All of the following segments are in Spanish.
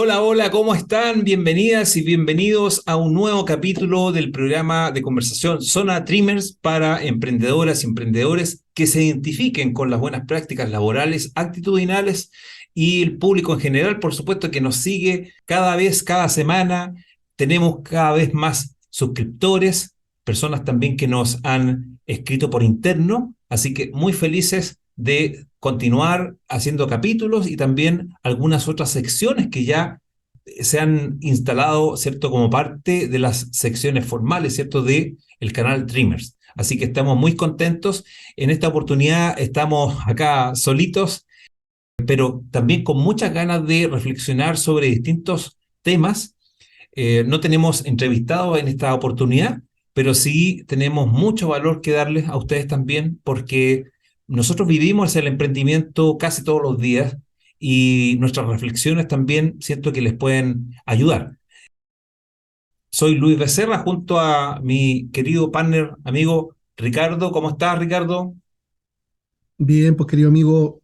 Hola, hola, ¿cómo están? Bienvenidas y bienvenidos a un nuevo capítulo del programa de conversación Zona Dreamers para emprendedoras y emprendedores que se identifiquen con las buenas prácticas laborales, actitudinales y el público en general, por supuesto, que nos sigue cada vez, cada semana. Tenemos cada vez más suscriptores, personas también que nos han escrito por interno, así que muy felices de continuar haciendo capítulos y también algunas otras secciones que ya se han instalado, ¿cierto?, como parte de las secciones formales, ¿cierto?, de el canal Dreamers. Así que estamos muy contentos. En esta oportunidad estamos acá solitos, pero también con muchas ganas de reflexionar sobre distintos temas. No tenemos entrevistados en esta oportunidad, pero sí tenemos mucho valor que darles a ustedes también, porque nosotros vivimos el emprendimiento casi todos los días y nuestras reflexiones también siento que les pueden ayudar. Soy Luis Becerra junto a mi querido partner, amigo Ricardo. ¿Cómo estás, Ricardo? Bien, pues querido amigo,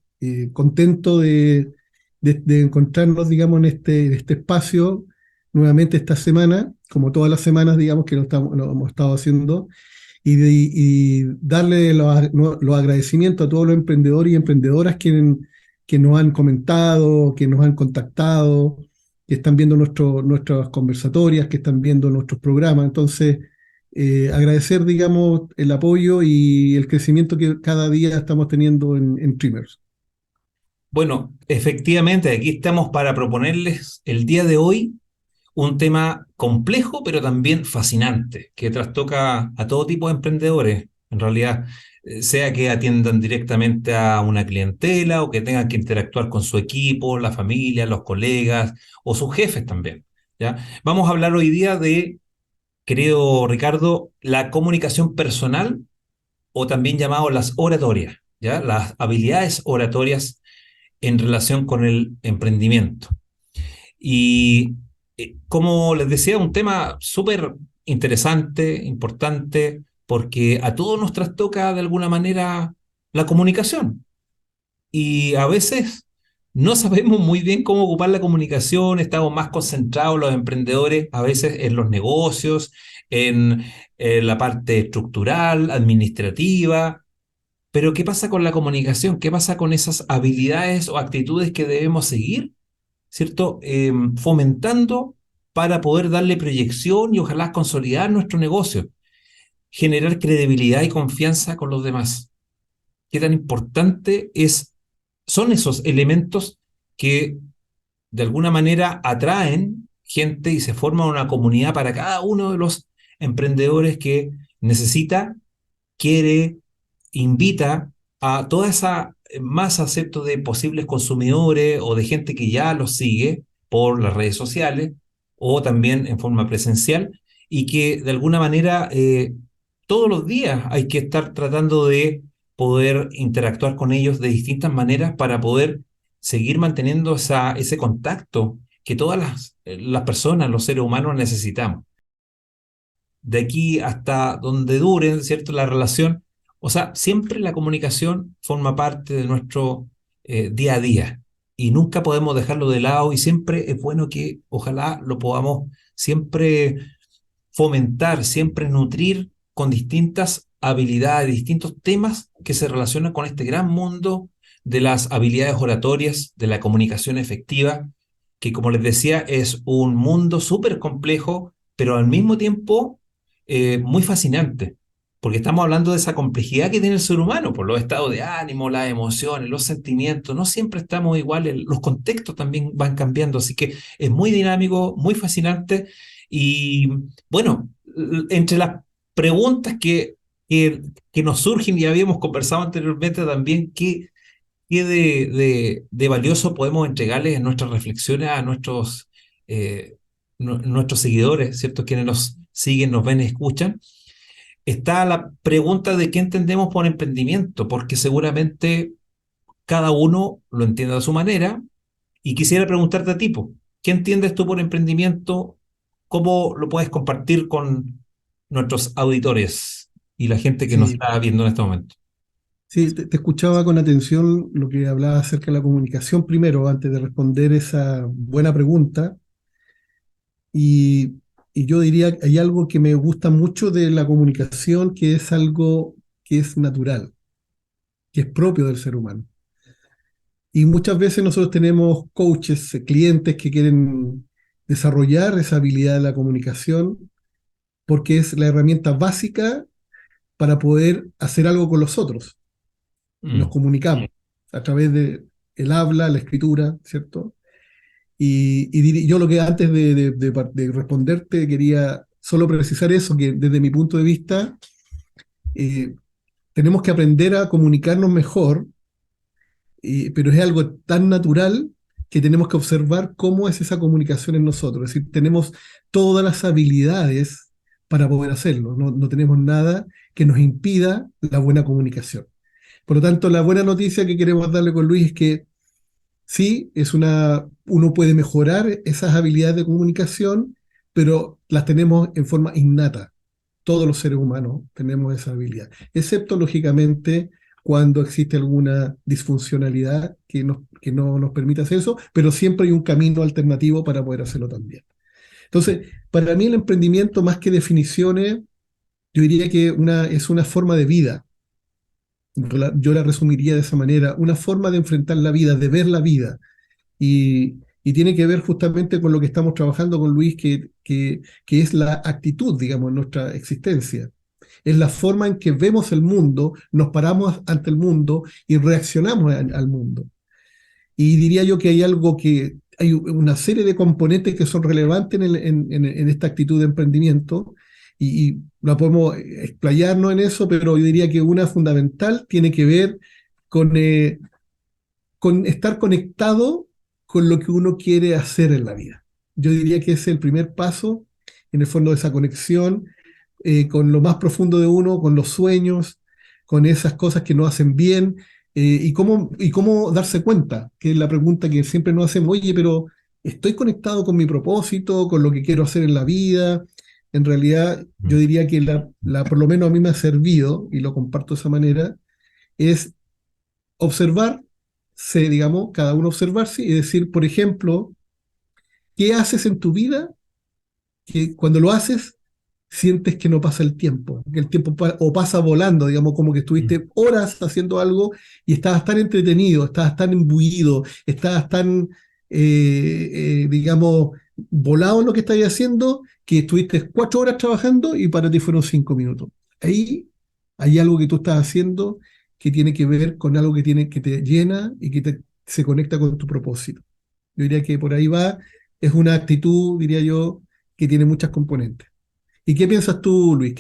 contento de encontrarnos, digamos, en este espacio nuevamente esta semana, como todas las semanas, digamos, que lo hemos estado haciendo, y darle los agradecimientos a todos los emprendedores y emprendedoras que nos han comentado, que nos han contactado, que están viendo nuestras conversatorias, que están viendo nuestros programas. Entonces, agradecer, digamos, el apoyo y el crecimiento que cada día estamos teniendo en Dreamers. Bueno, efectivamente, aquí estamos para proponerles el día de hoy un tema complejo, pero también fascinante, que trastoca a todo tipo de emprendedores, en realidad, sea que atiendan directamente a una clientela o que tengan que interactuar con su equipo, la familia, los colegas o sus jefes también, ¿ya? Vamos a hablar hoy día de, querido Ricardo, la comunicación personal o también llamado las oratorias, ¿ya? Las habilidades oratorias en relación con el emprendimiento. Y como les decía, un tema súper interesante, importante, porque a todos nos trastoca de alguna manera la comunicación. Y a veces no sabemos muy bien cómo ocupar la comunicación, estamos más concentrados los emprendedores a veces en los negocios, en la parte estructural, administrativa. Pero ¿qué pasa con la comunicación? ¿Qué pasa con esas habilidades o actitudes que debemos seguir? ¿Cierto? Fomentando para poder darle proyección y ojalá consolidar nuestro negocio, generar credibilidad y confianza con los demás. ¿Qué tan importante son esos elementos que de alguna manera atraen gente y se forma una comunidad para cada uno de los emprendedores que necesita, quiere, invita a toda esa masa, ¿cierto?, de posibles consumidores o de gente que ya los sigue por las redes sociales o también en forma presencial y que de alguna manera todos los días hay que estar tratando de poder interactuar con ellos de distintas maneras para poder seguir manteniendo ese contacto que todas las personas, los seres humanos necesitamos de aquí hasta donde dure, ¿cierto?, la relación. O sea, siempre la comunicación forma parte de nuestro día a día y nunca podemos dejarlo de lado y siempre es bueno que ojalá lo podamos siempre fomentar, siempre nutrir con distintas habilidades, distintos temas que se relacionan con este gran mundo de las habilidades oratorias, de la comunicación efectiva, que como les decía es un mundo súper complejo, pero al mismo tiempo muy fascinante, porque estamos hablando de esa complejidad que tiene el ser humano, por los estados de ánimo, las emociones, los sentimientos, no siempre estamos iguales, los contextos también van cambiando, así que es muy dinámico, muy fascinante y bueno, entre las preguntas que nos surgen y habíamos conversado anteriormente también, ¿qué de valioso podemos entregarles en nuestras reflexiones a nuestros seguidores, ¿cierto? Quienes nos siguen, nos ven y escuchan? Está la pregunta de qué entendemos por emprendimiento, porque seguramente cada uno lo entiende a su manera. Y quisiera preguntarte a ti, po, ¿qué entiendes tú por emprendimiento? ¿Cómo lo puedes compartir con nuestros auditores y la gente que nos Sí, está viendo en este momento? Sí, te escuchaba con atención lo que hablaba acerca de la comunicación primero, antes de responder esa buena pregunta. Y, y yo diría que hay algo que me gusta mucho de la comunicación, que es algo que es natural, que es propio del ser humano. Y muchas veces nosotros tenemos coaches, clientes que quieren desarrollar esa habilidad de la comunicación porque es la herramienta básica para poder hacer algo con los otros. Nos Mm, comunicamos a través de el habla, la escritura, ¿cierto? Yo lo que antes de responderte quería solo precisar eso, que desde mi punto de vista eh, tenemos que aprender a comunicarnos mejor, pero es algo tan natural que tenemos que observar cómo es esa comunicación en nosotros. Es decir, tenemos todas las habilidades para poder hacerlo, no tenemos nada que nos impida la buena comunicación. Por lo tanto, la buena noticia que queremos darle con Luis es que sí, uno puede mejorar esas habilidades de comunicación, pero las tenemos en forma innata. Todos los seres humanos tenemos esa habilidad, excepto lógicamente cuando existe alguna disfuncionalidad que no nos permita hacer eso, pero siempre hay un camino alternativo para poder hacerlo también. Entonces, para mí el emprendimiento, más que definiciones, yo diría que es una forma de vida. Yo la resumiría de esa manera, una forma de enfrentar la vida, de ver la vida. Y tiene que ver justamente con lo que estamos trabajando con Luis, que es la actitud, digamos, en nuestra existencia. Es la forma en que vemos el mundo, nos paramos ante el mundo y reaccionamos al mundo. Y diría yo que hay una serie de componentes que son relevantes en esta actitud de emprendimiento y la podemos explayarnos en eso, pero yo diría que una fundamental tiene que ver con, con estar conectado con lo que uno quiere hacer en la vida. Yo diría que ese es el primer paso, en el fondo, de esa conexión con lo más profundo de uno, con los sueños, con esas cosas que nos hacen bien, y cómo darse cuenta, que es la pregunta que siempre nos hacemos, oye, pero ¿estoy conectado con mi propósito, con lo que quiero hacer en la vida? En realidad, yo mm, diría que por lo menos a mí me ha servido, y lo comparto de esa manera, es observarse, digamos, cada uno observarse y decir, por ejemplo, ¿qué haces en tu vida que cuando lo haces sientes que no pasa el tiempo? Que el tiempo o pasa volando, digamos, como que mm, estuviste horas haciendo algo y estabas tan entretenido, estabas tan imbuido, estabas tan, digamos, volado en lo que estabas haciendo, que estuviste 4 horas trabajando y para ti fueron 5 minutos. Ahí hay algo que tú estás haciendo que tiene que ver con algo que te llena y se conecta con tu propósito. Yo diría que por ahí va, es una actitud, diría yo, que tiene muchas componentes. ¿Y qué piensas tú, Luis?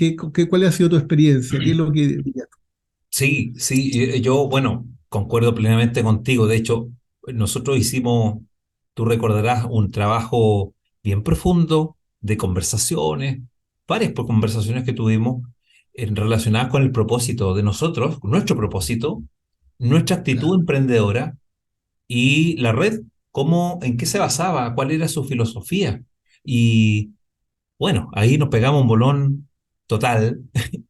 ¿Cuál ha sido tu experiencia? ¿Qué es lo que dirías? sí, sí, yo, bueno, concuerdo plenamente contigo. De hecho, nosotros hicimos, tú recordarás, un trabajo bien profundo de conversaciones, varias conversaciones que tuvimos relacionadas con el propósito de nosotros, con nuestro propósito, nuestra actitud Claro. emprendedora y la red, en qué se basaba, cuál era su filosofía. Y bueno, ahí nos pegamos un bolón total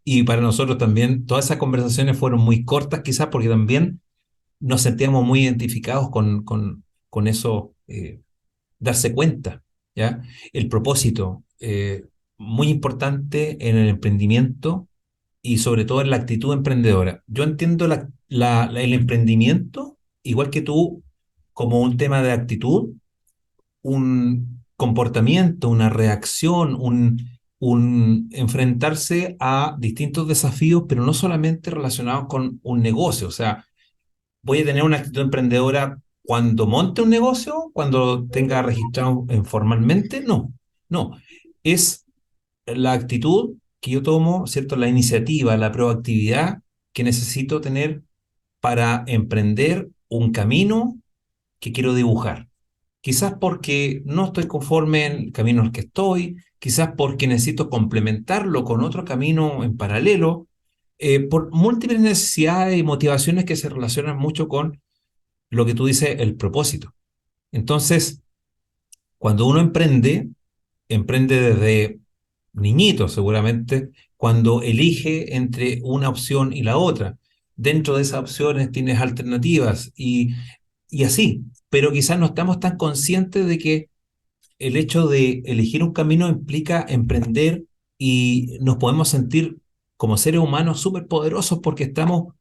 y para nosotros también todas esas conversaciones fueron muy cortas quizás porque también nos sentíamos muy identificados con eso, darse cuenta, ¿ya? El propósito, muy importante en el emprendimiento y sobre todo en la actitud emprendedora. Yo entiendo el emprendimiento, igual que tú, como un tema de actitud, un comportamiento, una reacción, un enfrentarse a distintos desafíos, pero no solamente relacionados con un negocio. O sea, voy a tener una actitud emprendedora cuando monte un negocio, cuando tenga registrado formalmente. No, no. Es la actitud que yo tomo, ¿cierto? La iniciativa, la proactividad que necesito tener para emprender un camino que quiero dibujar. Quizás porque no estoy conforme en el camino en el que estoy, quizás porque necesito complementarlo con otro camino en paralelo, por múltiples necesidades y motivaciones que se relacionan mucho con lo que tú dices, el propósito. Entonces, cuando uno emprende, emprende desde niñito seguramente, cuando elige entre una opción y la otra. dentro de esas opciones tienes alternativas y así, pero quizás no estamos tan conscientes de que el hecho de elegir un camino implica emprender y nos podemos sentir como seres humanos súper poderosos porque estamos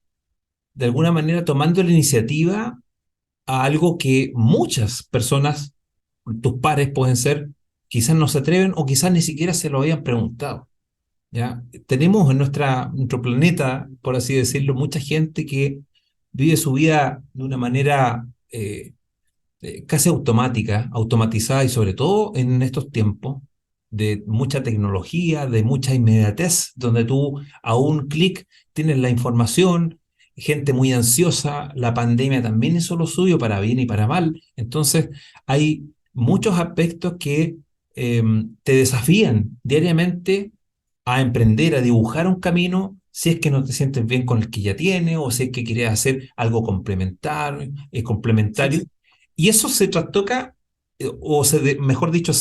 de alguna manera tomando la iniciativa a algo que muchas personas, tus pares pueden ser, quizás no se atreven o quizás ni siquiera se lo habían preguntado. ¿Ya? Tenemos en nuestro planeta, por así decirlo, mucha gente que vive su vida de una manera casi automática, automatizada y sobre todo en estos tiempos de mucha tecnología, de mucha inmediatez, donde tú a un clic tienes la información, gente muy ansiosa, la pandemia también hizo lo suyo para bien y para mal. Entonces hay muchos aspectos que eh, te desafían diariamente a emprender, a dibujar un camino, si es que no te sientes bien con el que ya tienes o si es que quieres hacer algo complementar, Sí, complementario. Y eso se trastoca, mejor dicho,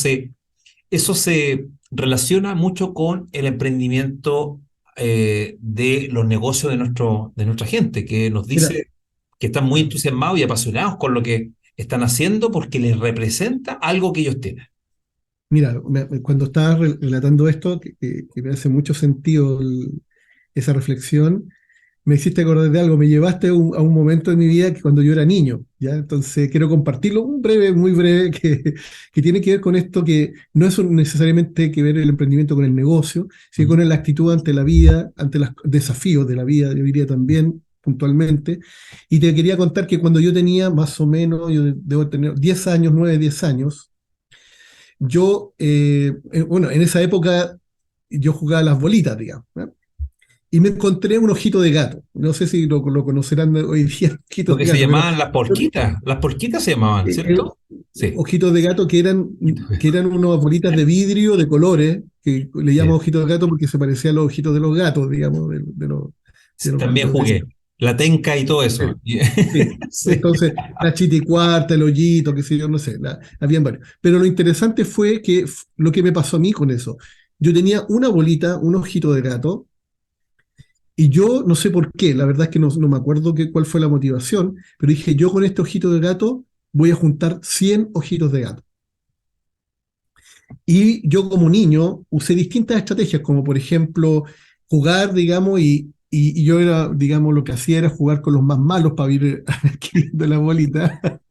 eso se relaciona mucho con el emprendimiento de los negocios de nuestra gente, que nos mira, dice que están muy entusiasmados y apasionados con lo que están haciendo porque les representa algo que ellos tienen. mira, cuando estabas relatando esto, que me hace mucho sentido esa reflexión, me hiciste acordar de algo, me llevaste a un momento de mi vida que cuando yo era niño, ¿ya? Entonces quiero compartirlo, un breve, muy breve, que tiene que ver con esto, que no es necesariamente que ver el emprendimiento con el negocio, sino Ujú. con la actitud ante la vida, ante los desafíos de la vida, yo diría también puntualmente. Y te quería contar que cuando yo tenía más o menos, yo debo tener 10 años, 9 10 años, bueno, en esa época yo jugaba a las bolitas, digamos, ¿no? Y me encontré un ojito de gato. No sé si lo conocerán hoy día, ojito Lo de que se gato, pero llamaban las porquitas se llamaban, eh, ¿cierto? Sí. ojitos de gato que eran unas bolitas de vidrio de colores, que le llaman Bien. ojitos de gato porque se parecían a los ojitos de los gatos, digamos, Sí, también los jugué. vecinos. La tenca y todo Sí. eso. Sí. Sí. Entonces, la chiticuarta, el hoyito, qué sé yo, no sé, habían varios. Pero lo interesante fue que lo que me pasó a mí con eso. Yo tenía una bolita, un ojito de gato, y yo no sé por qué, la verdad es que no me acuerdo cuál fue la motivación, pero dije, yo con este ojito de gato voy a juntar 100 ojitos de gato. Y yo como niño usé distintas estrategias, como por ejemplo jugar, digamos, y yo era, digamos, lo que hacía era jugar con los más malos para ir adquiriendo la bolita, a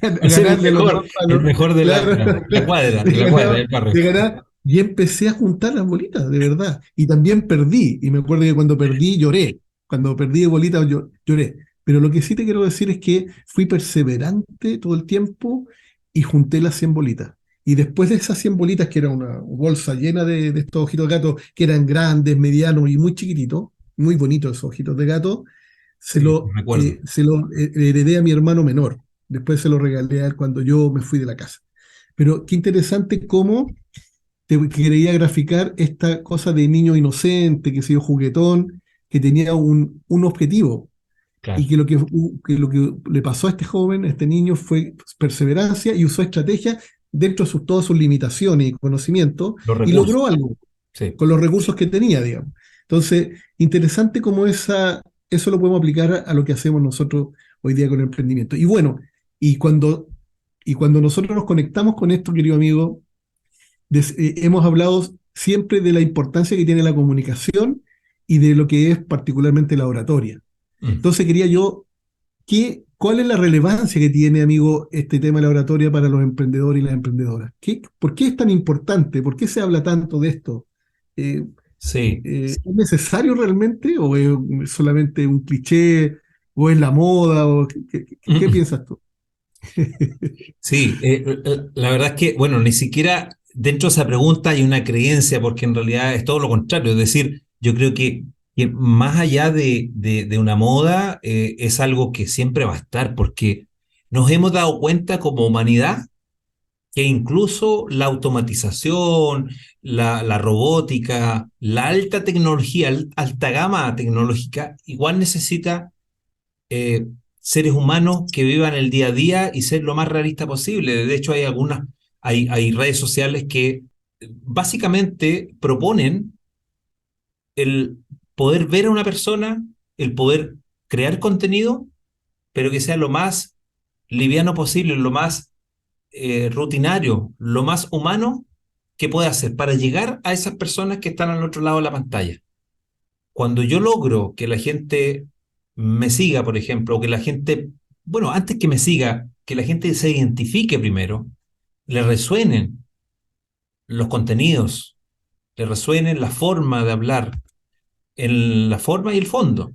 Para ser ganarle a los más el malos, mejor claro, de la cuadra, del de barrio. ganar, y empecé a juntar las bolitas, de verdad. Y también perdí, y me acuerdo que cuando perdí lloré, cuando perdí de bolitas lloré. Pero lo que sí te quiero decir es que fui perseverante todo el tiempo y junté las 100 bolitas. Y después de esas 100 bolitas, que era una bolsa llena de estos ojitos de gato, que eran grandes, medianos y muy chiquititos, muy bonitos esos ojitos de gato, Sí, recuerdo. se lo heredé a mi hermano menor. Después se lo regalé a él cuando yo me fui de la casa. Pero qué interesante cómo te quería graficar esta cosa de niño inocente, que se yo, juguetón, que tenía un objetivo. Y Claro. que lo que le pasó a este joven, a este niño, fue perseverancia y usó estrategia dentro de todas sus limitaciones y conocimientos Los y recursos. logró algo Sí. con los recursos que tenía, digamos. Entonces, interesante cómo eso lo podemos aplicar a lo que hacemos nosotros hoy día con el emprendimiento. Y bueno, y cuando, y cuando nosotros nos conectamos con esto, querido amigo, hemos hablado siempre de la importancia que tiene la comunicación y de lo que es particularmente la oratoria. Mm. Entonces quería yo, ¿cuál es la relevancia que tiene, amigo, este tema de la oratoria para los emprendedores y las emprendedoras? ¿Por qué es tan importante? ¿Por qué se habla tanto de esto? Eh, Sí. ¿Es necesario realmente o es solamente un cliché o es la moda? ¿Qué Mm. piensas tú? Sí, la verdad es que, bueno, ni siquiera dentro de esa pregunta hay una creencia, porque en realidad es todo lo contrario. Es decir, yo creo que más allá de una moda, es algo que siempre va a estar, porque nos hemos dado cuenta como humanidad que incluso la automatización, la robótica, la alta tecnología, alta gama tecnológica, igual necesita eh, seres humanos que vivan el día a día y ser lo más realista posible. De hecho, hay redes sociales que básicamente proponen el poder ver a una persona, el poder crear contenido, pero que sea lo más liviano posible, lo más rutinario, lo más humano que pueda hacer para llegar a esas personas que están al otro lado de la pantalla. Cuando yo logro que la gente me siga, por ejemplo, o que la gente, bueno, antes que me siga, que la gente se identifique primero, le resuenen los contenidos, le resuenen la forma de hablar, en la forma y el fondo.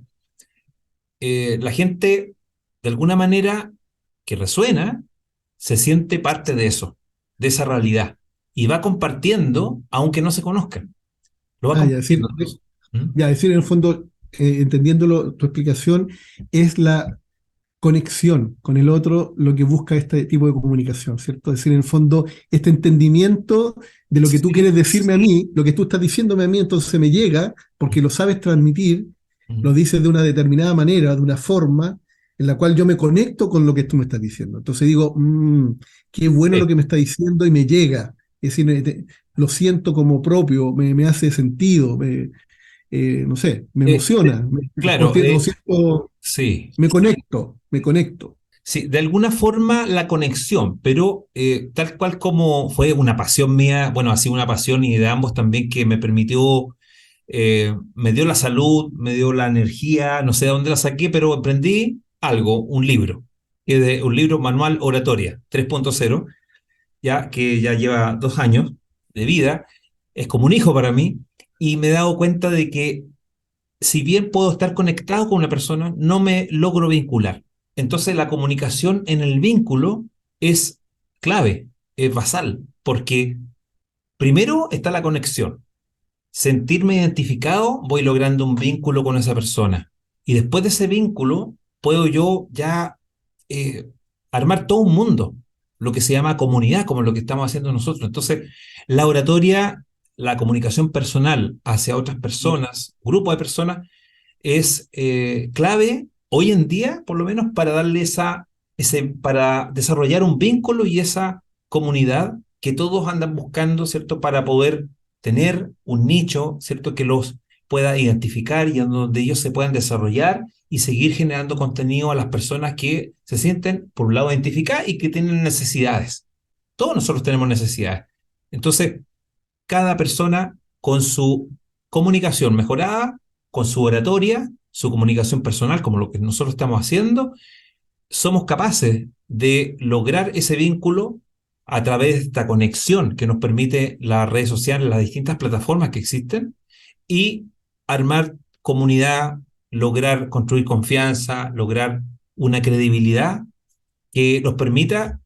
La gente, de alguna manera, que resuena, se siente parte de eso, de esa realidad, y va compartiendo, aunque no se conozcan. Lo va Ah, ya compartiendo. decir, ¿Mm? ya decir en el fondo, entendiéndolo, tu explicación, es la conexión con el otro lo que busca este tipo de comunicación, ¿cierto? Es decir, en el fondo, este entendimiento de lo que tú quieres Sí. decirme a mí, lo que tú estás diciéndome a mí, entonces me llega porque lo sabes transmitir, lo Mm. dices de una determinada manera, de una forma en la cual yo me conecto con lo que tú me estás diciendo. Entonces digo, qué bueno lo Sí. que me está diciendo y me llega. Es decir, lo siento como propio, me hace sentido, no sé, me Eh, emociona, de- claro, lo siento, sí. me conecto. Sí, de alguna forma la conexión, pero tal cual como fue una pasión mía, bueno, ha sido una pasión y de ambos también que me permitió, me dio la salud, me dio la energía, no sé de dónde la saqué, pero aprendí algo, un libro, un libro manual oratoria 3.0, ya que ya lleva 2 años de vida, es como un hijo para mí, y me he dado cuenta de que si bien puedo estar conectado con una persona, no me logro vincular. Entonces la comunicación en el vínculo es clave, es basal, porque primero está la conexión. Sentirme identificado, voy logrando un vínculo con esa persona. Y después de ese vínculo, puedo yo ya eh, armar todo un mundo, lo que se llama comunidad, como lo que estamos haciendo nosotros. Entonces, la oratoria, la comunicación personal hacia otras personas, grupo de personas, es clave hoy en día, por lo menos, para darle para desarrollar un vínculo y esa comunidad que todos andan buscando, ¿cierto? Para poder tener un nicho, ¿cierto? Que los pueda identificar y en donde ellos se puedan desarrollar y seguir generando contenido a las personas que se sienten, por un lado, identificadas y que tienen necesidades. Todos nosotros tenemos necesidades. Entonces, cada persona con su comunicación mejorada, con su oratoria, su comunicación personal, como lo que nosotros estamos haciendo, somos capaces de lograr ese vínculo a través de esta conexión que nos permite las redes sociales, las distintas plataformas que existen, y armar comunidad, lograr construir confianza, lograr una credibilidad que nos permita,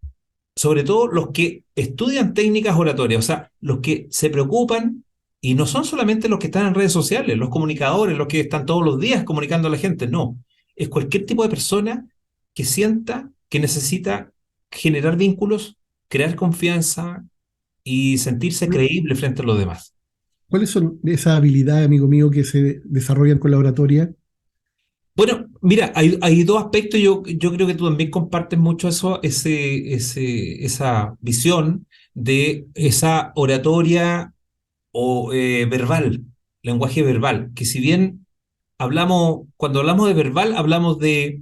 sobre todo los que estudian técnicas oratorias, o sea, los que se preocupan, y no son solamente los que están en redes sociales, los comunicadores, los que están todos los días comunicando a la gente, no, es cualquier tipo de persona que sienta que necesita generar vínculos, crear confianza y sentirse creíble frente a los demás. ¿Cuáles son esas habilidades, amigo mío, que se desarrollan con la oratoria? Bueno, mira, hay dos aspectos. Yo creo que tú también compartes mucho eso, esa visión de esa oratoria o verbal, lenguaje verbal, que si bien cuando hablamos de verbal, hablamos de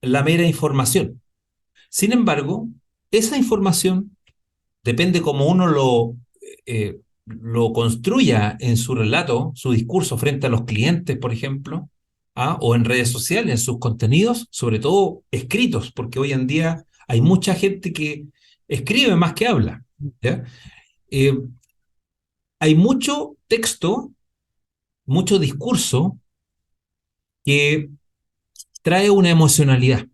la mera información. Sin embargo, esa información depende cómo uno lo construya en su relato, su discurso frente a los clientes, por ejemplo, o en redes sociales, en sus contenidos, sobre todo escritos, porque hoy en día hay mucha gente que escribe más que habla. ¿Ya? Eh, Hay mucho texto, mucho discurso que trae una emocionalidad.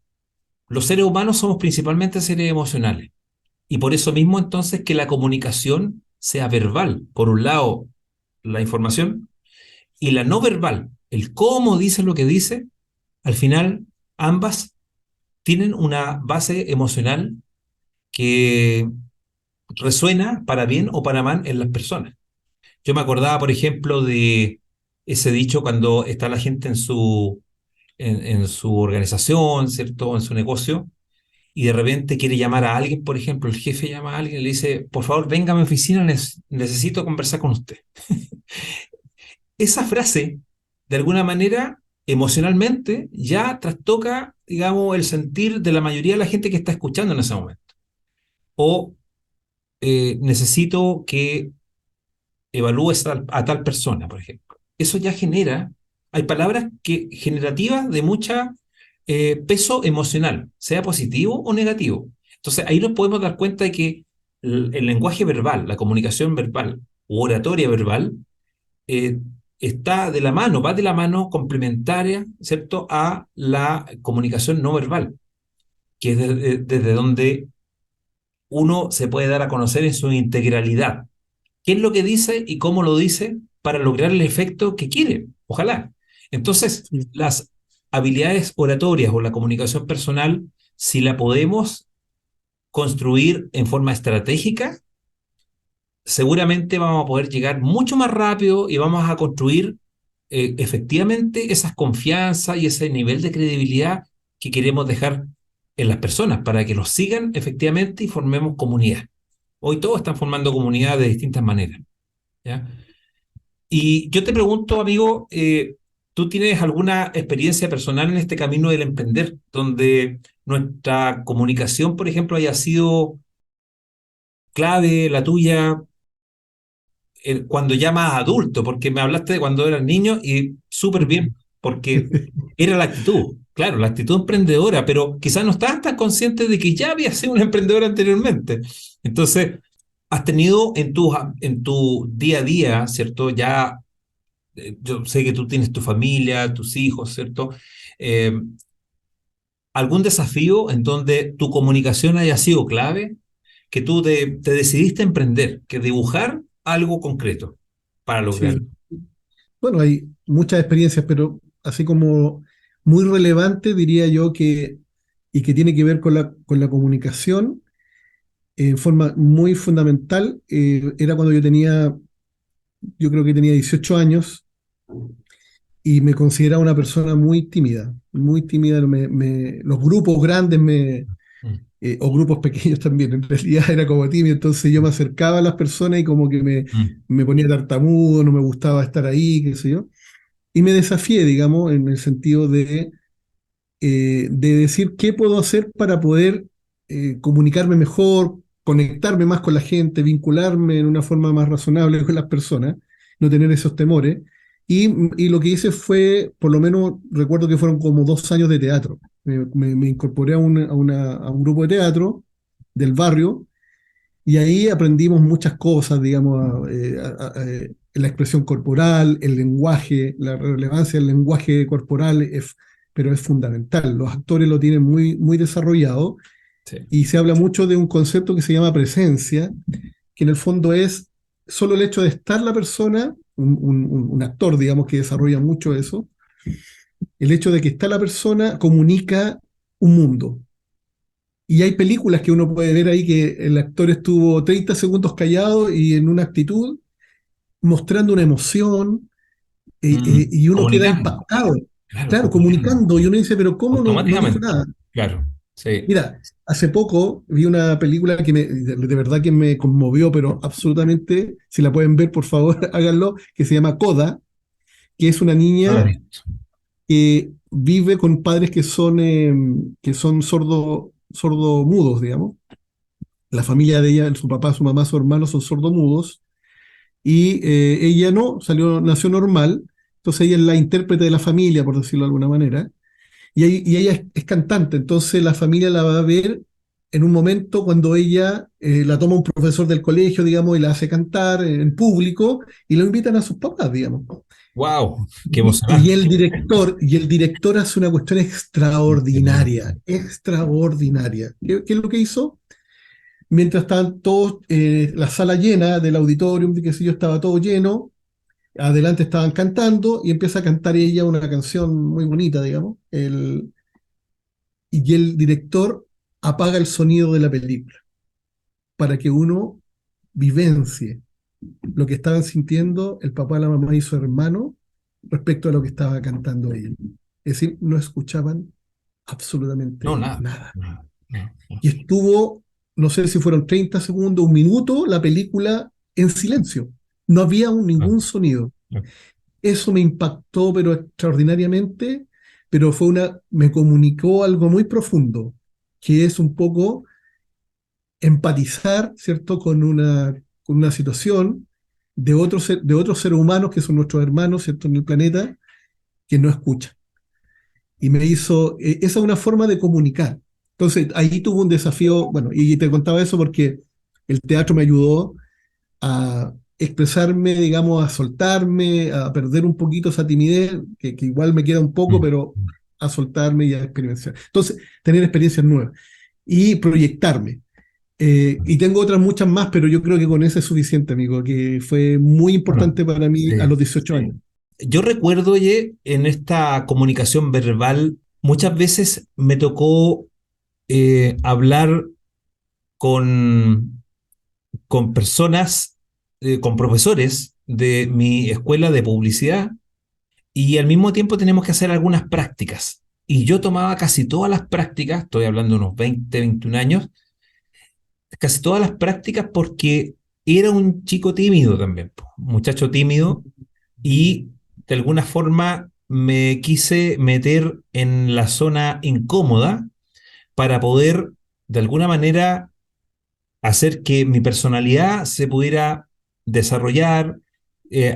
Los seres humanos somos principalmente seres emocionales. Y por eso mismo entonces que la comunicación sea verbal. Por un lado, la información y la no verbal, el cómo dice lo que dice, al final ambas tienen una base emocional que resuena para bien o para mal en las personas. Yo me acordaba, por ejemplo, de ese dicho cuando está la gente en su organización, ¿cierto? En su negocio, y de repente quiere llamar a alguien, por ejemplo, el jefe llama a alguien y le dice, por favor, venga a mi oficina, necesito conversar con usted. Esa frase, de alguna manera, emocionalmente ya trastoca, digamos, el sentir de la mayoría de la gente que está escuchando en ese momento. O necesito que evalúes a tal persona, por ejemplo. Eso ya genera, hay palabras que generativas de mucha peso emocional, sea positivo o negativo. Entonces ahí nos podemos dar cuenta de que el lenguaje verbal, la comunicación verbal u oratoria verbal, eh, está de la mano, va de la mano complementaria, ¿cierto?, a la comunicación no verbal, que es desde donde uno se puede dar a conocer en su integralidad. ¿Qué es lo que dice y cómo lo dice para lograr el efecto que quiere? Ojalá. Entonces, Sí, las habilidades oratorias o la comunicación personal, si la podemos construir en forma estratégica, seguramente vamos a poder llegar mucho más rápido y vamos a construir efectivamente esas confianzas y ese nivel de credibilidad que queremos dejar en las personas para que los sigan efectivamente y formemos comunidad. Hoy todos están formando comunidad de distintas maneras, ¿ya? Y yo te pregunto, amigo, ¿tú tienes alguna experiencia personal en este camino del emprender, donde nuestra comunicación, por ejemplo, haya sido clave, la tuya, cuando ya más adulto? Porque me hablaste de cuando eras niño y súper bien, porque era la actitud, claro, la actitud emprendedora, pero quizás no estabas tan consciente de que ya había sido un emprendedor anteriormente. Entonces, has tenido en tu día a día, ¿cierto? Ya yo sé que tú tienes tu familia, tus hijos, ¿cierto? Eh, ¿Algún desafío en donde tu comunicación haya sido clave, que tú te decidiste a emprender, que dibujar algo concreto para lograrlo? sí. Bueno, hay muchas experiencias, pero así como muy relevante, diría yo que, y que tiene que ver con la comunicación en forma muy fundamental, era cuando yo tenía, yo creo que tenía 18 años y me consideraba una persona muy tímida, muy tímida. Los grupos grandes Mm, o grupos pequeños también, en realidad era como tímido, entonces yo me acercaba a las personas y como que mm, me ponía tartamudo, no me gustaba estar ahí, qué sé yo. Y me desafié, digamos, en el sentido de decir qué puedo hacer para poder comunicarme mejor, conectarme más con la gente, vincularme en una forma más razonable con las personas, no tener esos temores. Y lo que hice fue, por lo menos recuerdo que fueron como 2 años de teatro. Me incorporé a un grupo de teatro del barrio y ahí aprendimos muchas cosas, digamos, la expresión corporal, el lenguaje, la relevancia del lenguaje corporal, pero es fundamental. Los actores lo tienen muy, muy desarrollado sí. y se habla mucho de un concepto que se llama presencia, que en el fondo es solo el hecho de estar la persona, un actor, digamos, que desarrolla mucho eso, el hecho de que está la persona comunica un mundo. Y hay películas que uno puede ver ahí que el actor estuvo 30 segundos callado y en una actitud, mostrando una emoción, y uno queda Comunicando, impactado. claro, Claro, comunicando. comunicando, y uno dice, pero ¿cómo no dijo Automáticamente, nada? claro, sí. Mira, hace poco vi una película que de verdad que me conmovió, pero absolutamente, si la pueden ver, por favor, háganlo, que se llama Coda, que es una No la he niña visto. que vive con padres que son sordomudos, digamos. La familia de ella, su papá, su mamá, su hermano son sordomudos y ella no, nació normal, entonces ella es la intérprete de la familia, por decirlo de alguna manera, y ella es cantante, entonces la familia la va a ver en un momento cuando ella la toma un profesor del colegio, digamos, y la hace cantar en público y lo invitan a sus papás, digamos. ¡Wow! ¡Qué Y emocionante! y el director hace una cuestión extraordinaria, extraordinaria. ¿Qué es lo que hizo? Mientras estaban todos, la sala llena del auditorium, de qué sé yo, estaba todo lleno, adelante estaban cantando y empieza a cantar ella una canción muy bonita, digamos, y el director apaga el sonido de la película para que uno vivencie lo que estaban sintiendo el papá, la mamá y su hermano respecto a lo que estaba cantando ella. Es decir, no escuchaban No, absolutamente nada. nada. No, no, no. Y estuvo, no sé si fueron 30 segundos, un minuto, la película en silencio. No había No, ningún sonido. no. eso me impactó, pero extraordinariamente, pero me comunicó algo muy profundo, que es un poco empatizar, ¿cierto?, con una situación de otros seres humanos que son nuestros hermanos, ¿cierto?, en el planeta, que no escuchan. Y esa es una forma de comunicar. Entonces, ahí tuve un desafío, bueno, y te contaba eso porque el teatro me ayudó a expresarme, digamos, a soltarme, a perder un poquito esa timidez, que igual me queda un poco, Mm. pero a soltarme y a experimentar. Entonces, tener experiencias nuevas y proyectarme. Y tengo otras muchas más, pero yo creo que con eso es suficiente, amigo, que fue muy Bueno, importante para mí a sí, los 18 sí. años. Yo recuerdo, oye, en esta comunicación verbal, muchas veces me tocó hablar con, con personas, con profesores de mi escuela de publicidad y al mismo tiempo tenemos que hacer algunas prácticas. Y yo tomaba casi todas las prácticas, estoy hablando de unos 20, 21 años, casi todas las prácticas porque era un chico tímido también, po, un muchacho tímido y de alguna forma me quise meter en la zona incómoda para poder de alguna manera hacer que mi personalidad se pudiera desarrollar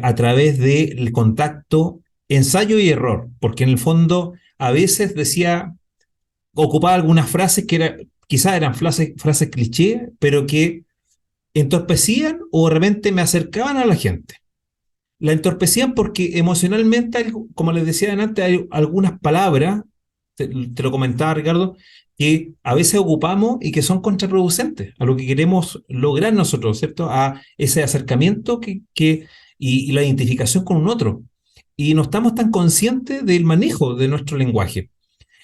a través del contacto, ensayo y error, porque en el fondo a veces decía, ocupaba algunas frases que quizás eran frases cliché, pero que entorpecían o de repente me acercaban a la gente. La entorpecían porque emocionalmente, como les decía antes, hay algunas palabras, te lo comentaba Ricardo, que a veces ocupamos y que son contraproducentes a lo que queremos lograr nosotros, ¿cierto? A ese acercamiento y la identificación con un otro. Y no estamos tan conscientes del manejo de nuestro lenguaje.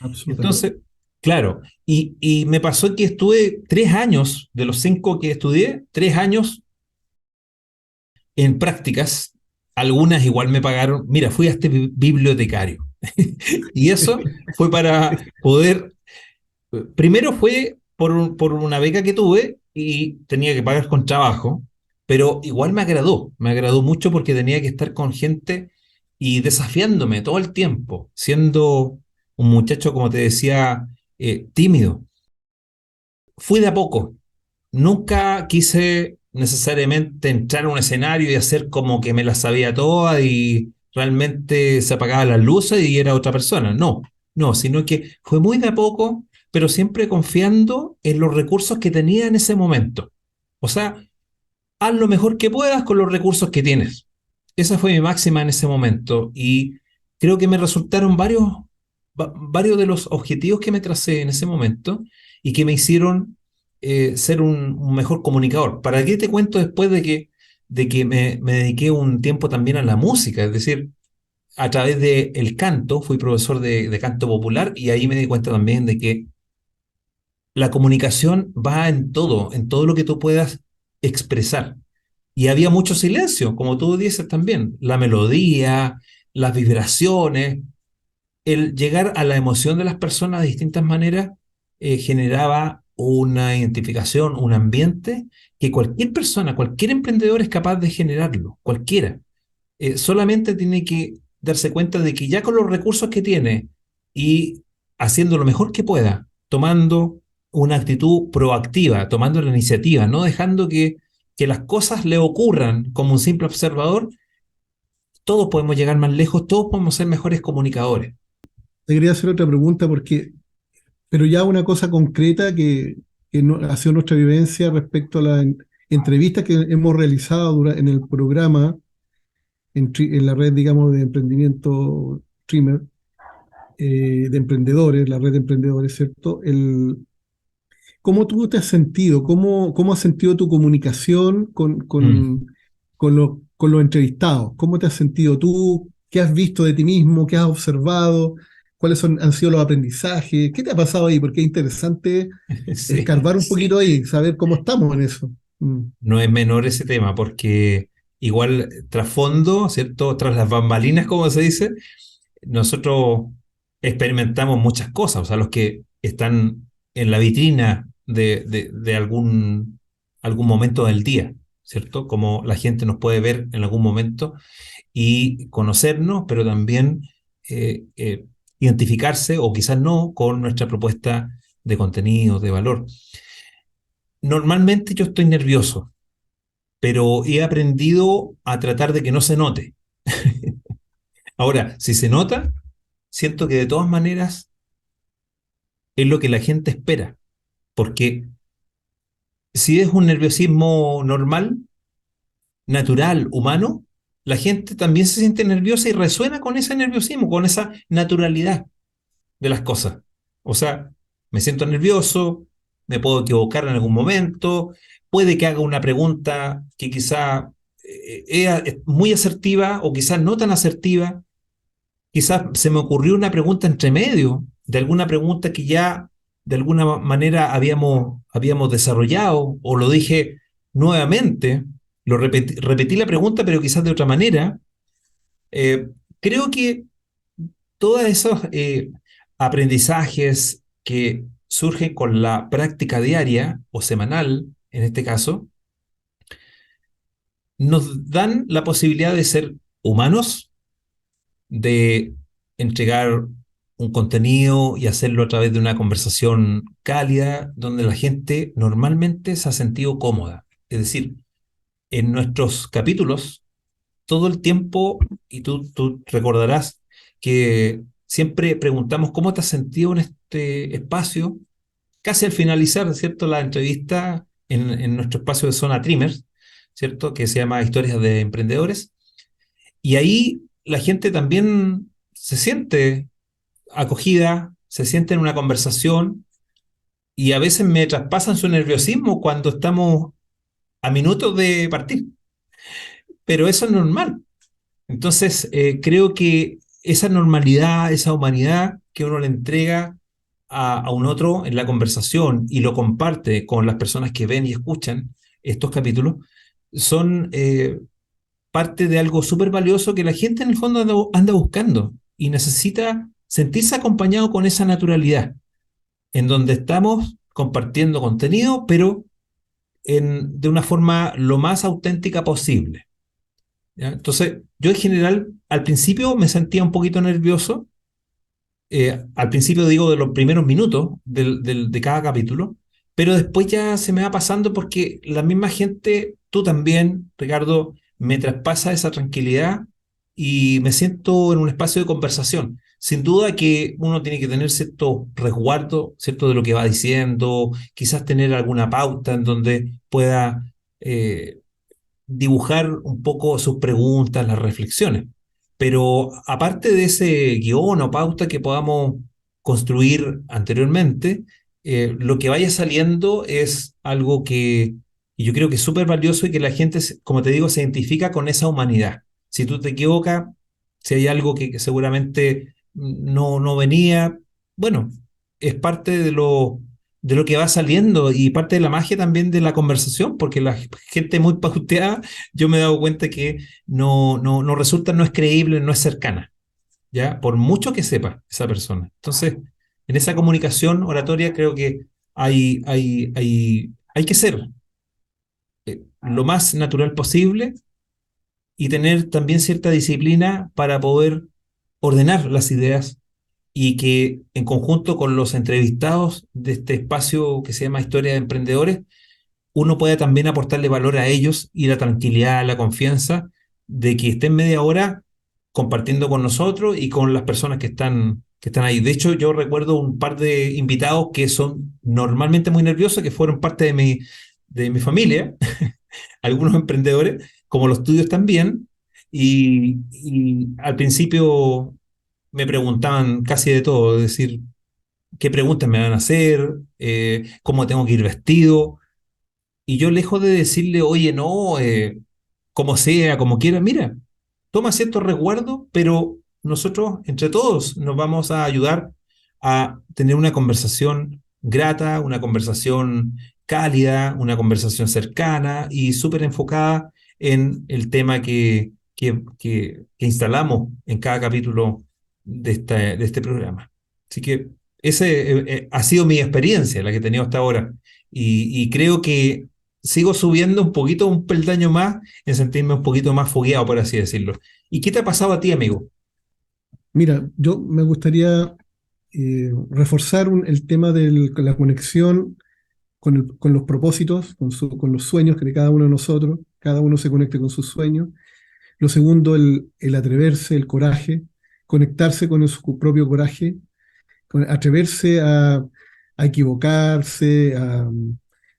Absolutamente. Entonces, claro, y me pasó que estuve 3 años, de los 5 que estudié, 3 años en prácticas, algunas igual me pagaron, mira, fui a este bibliotecario. Y eso fue para poder, primero fue por una beca que tuve y tenía que pagar con trabajo, pero igual me agradó mucho porque tenía que estar con gente y desafiándome todo el tiempo, siendo un muchacho, como te decía, tímido. Fui de a poco, nunca quise necesariamente entrar a un escenario y hacer como que me la sabía toda y realmente se apagaban las luces y era otra persona. No, no, sino que fue muy de a poco, pero siempre confiando en los recursos que tenía en ese momento. O sea, haz lo mejor que puedas con los recursos que tienes. Esa fue mi máxima en ese momento y creo que me resultaron varios de los objetivos que me tracé en ese momento y que me hicieron ser un mejor comunicador. ¿Para qué te cuento después de que me dediqué un tiempo también a la música? Es decir, a través del canto, fui profesor de canto popular y ahí me di cuenta también de que la comunicación va en todo lo que tú puedas expresar. Y había mucho silencio, como tú dices también, la melodía, las vibraciones, el llegar a la emoción de las personas de distintas maneras generaba una identificación, un ambiente que cualquier persona, cualquier emprendedor es capaz de generarlo, cualquiera. Solamente tiene que darse cuenta de que ya con los recursos que tiene y haciendo lo mejor que pueda, tomando una actitud proactiva, tomando la iniciativa, no dejando que las cosas le ocurran como un simple observador, todos podemos llegar más lejos, todos podemos ser mejores comunicadores. Te quería hacer otra pregunta pero ya una cosa concreta que ha sido nuestra vivencia respecto a las entrevistas que hemos realizado en el programa, en la red, digamos, de emprendimiento Streamer, de emprendedores, la red de emprendedores, ¿cierto? ¿Cómo tú te has sentido? ¿Cómo has sentido tu comunicación Mm. con los entrevistados? ¿Cómo te has sentido tú? ¿Qué has visto de ti mismo? ¿Qué has observado? Han sido los aprendizajes? ¿Qué te ha pasado ahí? Porque es interesante Sí, escarbar un poquito ahí, saber cómo estamos en eso. Mm. no es menor ese tema, porque igual trasfondo, ¿cierto? Tras las bambalinas, como se dice, nosotros experimentamos muchas cosas, o sea, los que están en la vitrina de algún momento del día. ¿cierto? Como la gente nos puede ver en algún momento y conocernos, pero también eh, eh, identificarse o quizás no con nuestra propuesta de contenido, de valor. Normalmente yo estoy nervioso, pero he aprendido a tratar de que no se note. Ahora, si se nota, siento que de todas maneras es lo que la gente espera, porque si es un nerviosismo normal, natural, humano, la gente también se siente nerviosa y resuena con ese nerviosismo, con esa naturalidad de las cosas. O sea, me siento nervioso, me puedo equivocar en algún momento, puede que haga una pregunta que quizá es muy asertiva o quizás no tan asertiva, quizás se me ocurrió una pregunta entre medio de alguna pregunta que ya de alguna manera habíamos desarrollado o lo dije nuevamente, repetí la pregunta pero quizás de otra manera. Eh, Creo que todos esos aprendizajes que surgen con la práctica diaria o semanal, en este caso, nos dan la posibilidad de ser humanos, de entregar un contenido y hacerlo a través de una conversación cálida, donde la gente normalmente se ha sentido cómoda. Es decir, en nuestros capítulos, todo el tiempo, y tú recordarás que siempre preguntamos cómo te has sentido en este espacio, casi al finalizar, ¿cierto?, la entrevista en nuestro espacio de Zona Trimers, ¿cierto?, que se llama Historias de Emprendedores. Y ahí la gente también se siente acogida, se siente en una conversación y a veces me traspasan su nerviosismo cuando estamos a minutos de partir. Pero eso es normal. Entonces, creo que esa normalidad, esa humanidad que uno le entrega a un otro en la conversación y lo comparte con las personas que ven y escuchan estos capítulos, son parte de algo súper valioso que la gente en el fondo anda buscando y necesita sentirse acompañado con esa naturalidad, en donde estamos compartiendo contenido, pero de una forma lo más auténtica posible. ¿Ya? Entonces, yo en general al principio me sentía un poquito nervioso, al principio digo de los primeros minutos de cada capítulo, pero después ya se me va pasando porque la misma gente, tú también, Ricardo, me traspasa esa tranquilidad y me siento en un espacio de conversación. Sin duda que uno tiene que tener cierto resguardo, cierto, de lo que va diciendo, quizás tener alguna pauta en donde pueda dibujar un poco sus preguntas, las reflexiones. Pero aparte de ese guión o pauta que podamos construir anteriormente, lo que vaya saliendo es algo que y yo creo que es súper valioso y que la gente, como te digo, se identifica con esa humanidad. Si tú te equivocas, si hay algo que seguramente no venía, bueno, es parte de lo que va saliendo y parte de la magia también de la conversación, porque la gente muy pauteada, yo me he dado cuenta que no resulta, no es creíble, no es cercana, ¿ya? Por mucho que sepa esa persona. Entonces, en esa comunicación oratoria creo que hay que ser lo más natural posible y tener también cierta disciplina para poder ordenar las ideas y que en conjunto con los entrevistados de este espacio que se llama Historia de Emprendedores, uno pueda también aportarle valor a ellos y la tranquilidad, la confianza de que estén media hora compartiendo con nosotros y con las personas que están ahí. De hecho, yo recuerdo un par de invitados que son normalmente muy nerviosos, que fueron parte de mi familia, algunos emprendedores, como los tuyos también, y al principio me preguntaban casi de todo, es decir, qué preguntas me van a hacer, cómo tengo que ir vestido, y yo lejos de decirle, oye, no, como sea, como quiera, mira, toma cierto resguardo, pero nosotros, entre todos, nos vamos a ayudar a tener una conversación grata, una conversación cálida, una conversación cercana y súper enfocada en el tema que instalamos en cada capítulo de este programa. Así que ese ha sido mi experiencia, la que he tenido hasta ahora. Y creo que sigo subiendo un poquito, un peldaño más, en sentirme un poquito más fogueado, por así decirlo. ¿Y qué te ha pasado a ti, amigo? Mira, yo me gustaría reforzar el tema de la conexión con los propósitos, con los sueños que de cada uno de nosotros, cada uno se conecte con sus sueños. Lo segundo, el atreverse, el coraje, conectarse con su propio coraje, atreverse a equivocarse,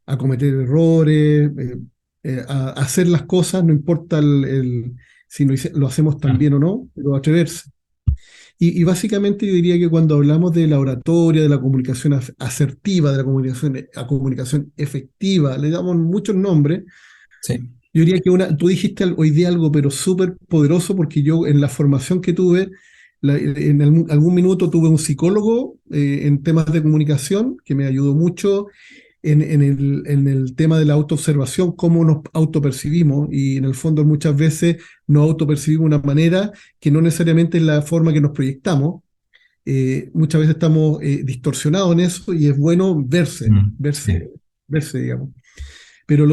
a cometer errores, a hacer las cosas, no importa si lo hacemos tan Ah, bien o no, pero atreverse. Y básicamente yo diría que cuando hablamos de la oratoria, de la comunicación asertiva, de la comunicación efectiva, le damos muchos nombres. sí. Yo diría que tú dijiste hoy día algo, pero súper poderoso, porque yo en la formación que tuve, en algún minuto tuve un psicólogo en temas de comunicación que me ayudó mucho en el tema de la autoobservación, cómo nos autopercibimos, y en el fondo muchas veces nos autopercibimos de una manera que no necesariamente es la forma que nos proyectamos. Muchas veces estamos distorsionados en eso y es bueno verse, Sí. verse, digamos. Pero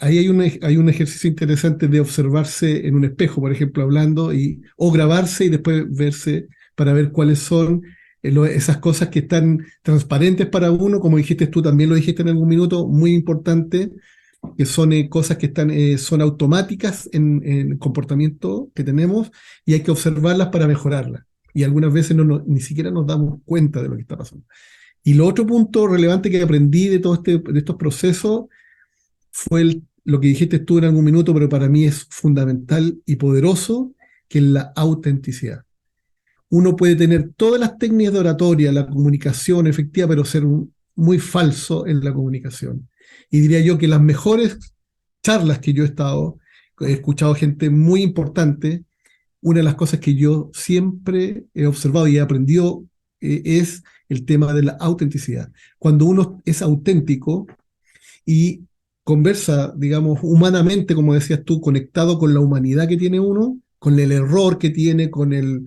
ahí hay un ejercicio interesante de observarse en un espejo, por ejemplo, hablando, o grabarse y después verse para ver cuáles son esas cosas que están transparentes para uno, como dijiste tú, también lo dijiste en algún minuto, muy importante, que son cosas que son automáticas en el comportamiento que tenemos y hay que observarlas para mejorarlas. Y algunas veces ni siquiera nos damos cuenta de lo que está pasando. Y lo otro punto relevante que aprendí de estos procesos fue lo que dijiste tú en algún minuto, pero para mí es fundamental y poderoso, que es la autenticidad. Uno puede tener todas las técnicas de oratoria, la comunicación efectiva, pero ser muy falso en la comunicación. Y diría yo que las mejores charlas que yo he escuchado gente muy importante, una de las cosas que yo siempre he observado y he aprendido es el tema de la autenticidad. Cuando uno es auténtico y conversa, digamos, humanamente, como decías tú, conectado con la humanidad que tiene uno, con el error que tiene, con el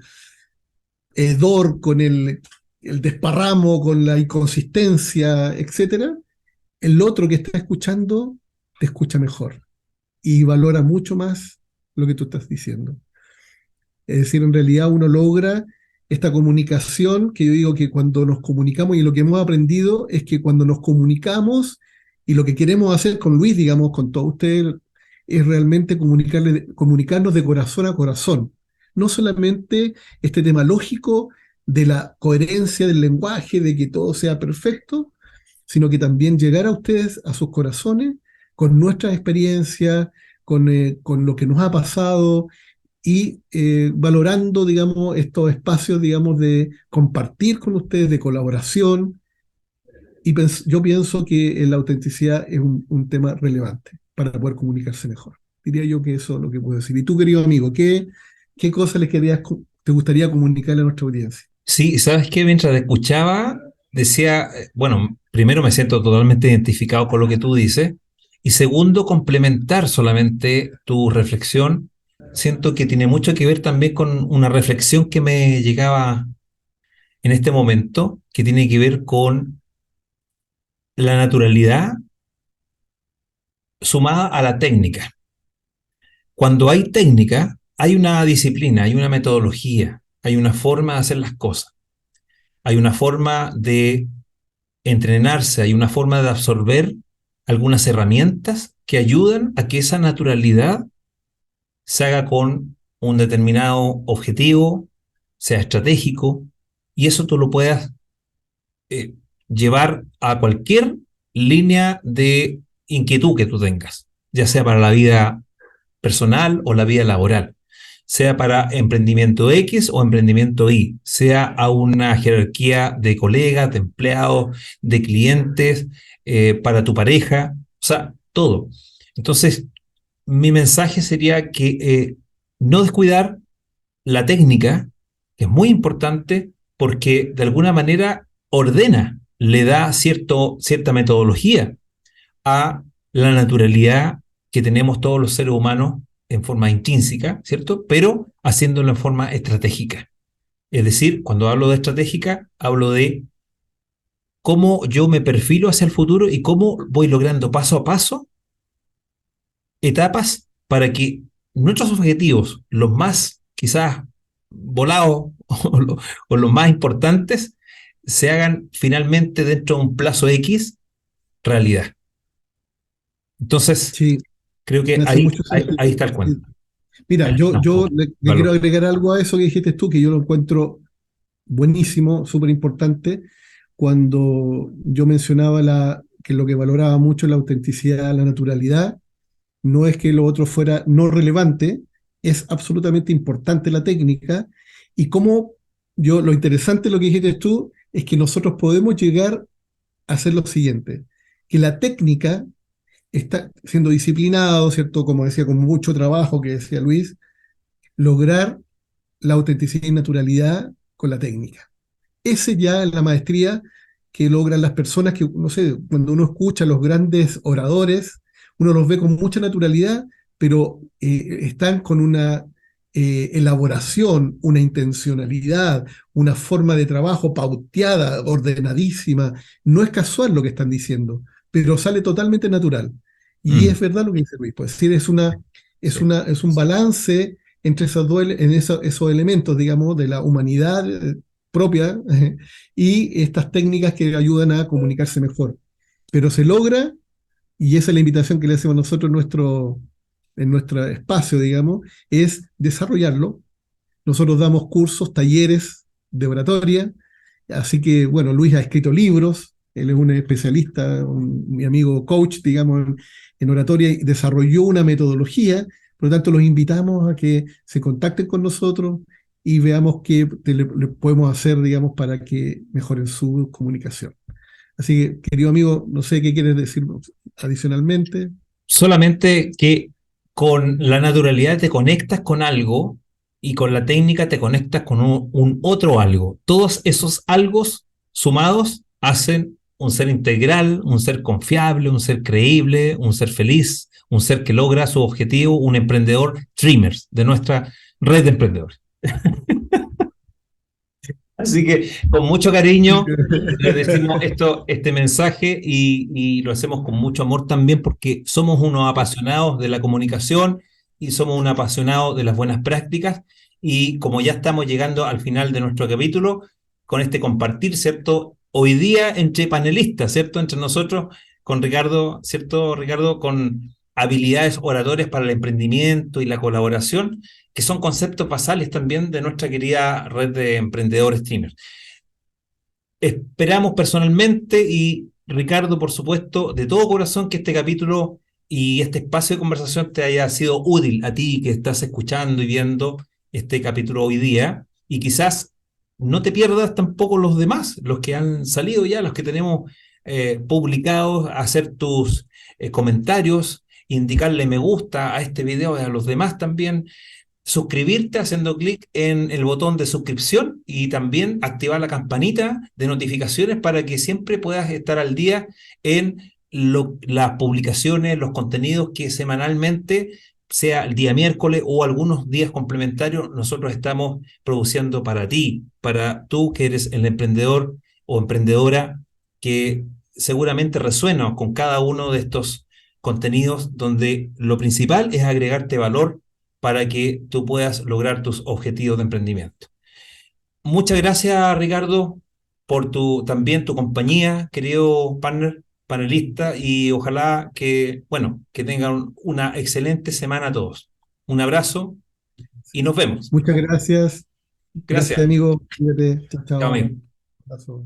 hedor, con el desparramo, con la inconsistencia, etcétera, el otro que está escuchando te escucha mejor y valora mucho más lo que tú estás diciendo. Es decir, en realidad uno logra esta comunicación, que yo digo que cuando nos comunicamos, y lo que hemos aprendido es que cuando nos comunicamos, y lo que queremos hacer con Luis, digamos, con todos ustedes, es realmente comunicarnos de corazón a corazón. No solamente este tema lógico de la coherencia del lenguaje, de que todo sea perfecto, sino que también llegar a ustedes, a sus corazones, con nuestras experiencias, con lo que nos ha pasado, y valorando, digamos, estos espacios, digamos, de compartir con ustedes, de colaboración. Y yo pienso que la autenticidad es un tema relevante para poder comunicarse mejor. Diría yo que eso es lo que puedo decir. Y tú, querido amigo, ¿qué cosas te gustaría comunicarle a nuestra audiencia? Sí, ¿sabes qué? Mientras te escuchaba, decía, bueno, primero me siento totalmente identificado con lo que tú dices, y segundo, complementar solamente tu reflexión. Siento que tiene mucho que ver también con una reflexión que me llegaba en este momento, que tiene que ver con la naturalidad sumada a la técnica. Cuando hay técnica, hay una disciplina, hay una metodología, hay una forma de hacer las cosas, hay una forma de entrenarse, hay una forma de absorber algunas herramientas que ayudan a que esa naturalidad se haga con un determinado objetivo, sea estratégico, y eso tú lo puedas eh, llevar a cualquier línea de inquietud que tú tengas, ya sea para la vida personal o la vida laboral, sea para emprendimiento X o emprendimiento Y, sea a una jerarquía de colegas, de empleados, de clientes, para tu pareja, o sea, todo. Entonces, mi mensaje sería que no descuidar la técnica, que es muy importante porque de alguna manera ordena, le da cierta metodología a la naturalidad que tenemos todos los seres humanos en forma intrínseca, ¿cierto? Pero haciéndolo en forma estratégica. Es decir, cuando hablo de estratégica, hablo de cómo yo me perfilo hacia el futuro y cómo voy logrando paso a paso etapas para que nuestros objetivos, los más quizás volados o los más importantes, se hagan finalmente dentro de un plazo X realidad. Entonces, Sí, creo que me hace mucho ahí sentido. está el Sí. cuento. Mira, yo No, le quiero valor. agregar algo a eso que dijiste tú, que yo lo encuentro buenísimo, súper importante, cuando yo mencionaba que lo que valoraba mucho es la autenticidad, la naturalidad. No es que lo otro fuera no relevante, es absolutamente importante la técnica. Y como lo interesante de lo que dijiste tú es que nosotros podemos llegar a hacer lo siguiente, que la técnica está siendo disciplinado, ¿cierto? Como decía, con mucho trabajo, que decía Luis, lograr la autenticidad y naturalidad con la técnica. Ese ya es la maestría que logran las personas que, no sé, cuando uno escucha a los grandes oradores, uno los ve con mucha naturalidad, pero están con una elaboración, una intencionalidad, una forma de trabajo pauteada, ordenadísima. No es casual lo que están diciendo, pero sale totalmente natural. Y es Mm, verdad lo que dice Luis, pues es decir, sí. es un balance entre esos elementos, digamos, de la humanidad propia y estas técnicas que ayudan a comunicarse mejor. Pero se logra, y esa es la invitación que le hacemos nosotros en nuestro espacio, digamos, es desarrollarlo. Nosotros damos cursos, talleres de oratoria, así que, bueno, Luis ha escrito libros, él es un especialista, mi amigo coach, digamos, en oratoria, y desarrolló una metodología, por lo tanto los invitamos a que se contacten con nosotros y veamos qué le podemos hacer, digamos, para que mejoren su comunicación. Así que, querido amigo, no sé qué quieres decir adicionalmente. Solamente que con la naturalidad te conectas con algo y con la técnica te conectas con un otro algo. Todos esos algos sumados hacen un ser integral, un ser confiable, un ser creíble, un ser feliz, un ser que logra su objetivo, un emprendedor Dreamers de nuestra red de emprendedores. Así que con mucho cariño les decimos este mensaje y lo hacemos con mucho amor también porque somos unos apasionados de la comunicación y somos unos apasionados de las buenas prácticas y como ya estamos llegando al final de nuestro capítulo, con este compartir, ¿cierto? Hoy día entre panelistas, ¿cierto? Entre nosotros, con Ricardo, ¿cierto, Ricardo? Con habilidades oratorias para el emprendimiento y la colaboración, que son conceptos basales también de nuestra querida red de emprendedores streamers. Esperamos personalmente y Ricardo, por supuesto, de todo corazón que este capítulo y este espacio de conversación te haya sido útil a ti que estás escuchando y viendo este capítulo hoy día y quizás no te pierdas tampoco los demás, los que han salido ya, los que tenemos publicados, hacer tus comentarios, indicarle me gusta a este video y a los demás también suscribirte haciendo clic en el botón de suscripción y también activar la campanita de notificaciones para que siempre puedas estar al día en las publicaciones, los contenidos que semanalmente, sea el día miércoles o algunos días complementarios, nosotros estamos produciendo para ti, para tú que eres el emprendedor o emprendedora que seguramente resuena con cada uno de estos contenidos donde lo principal es agregarte valor para que tú puedas lograr tus objetivos de emprendimiento. Muchas gracias, Ricardo, por también tu compañía, querido panelista, y ojalá que, bueno, que tengan una excelente semana todos. Un abrazo y nos vemos. Muchas gracias. Gracias, Gracias. amigo. Cuídate. Chao, Chao, chao. amigo. Abrazo.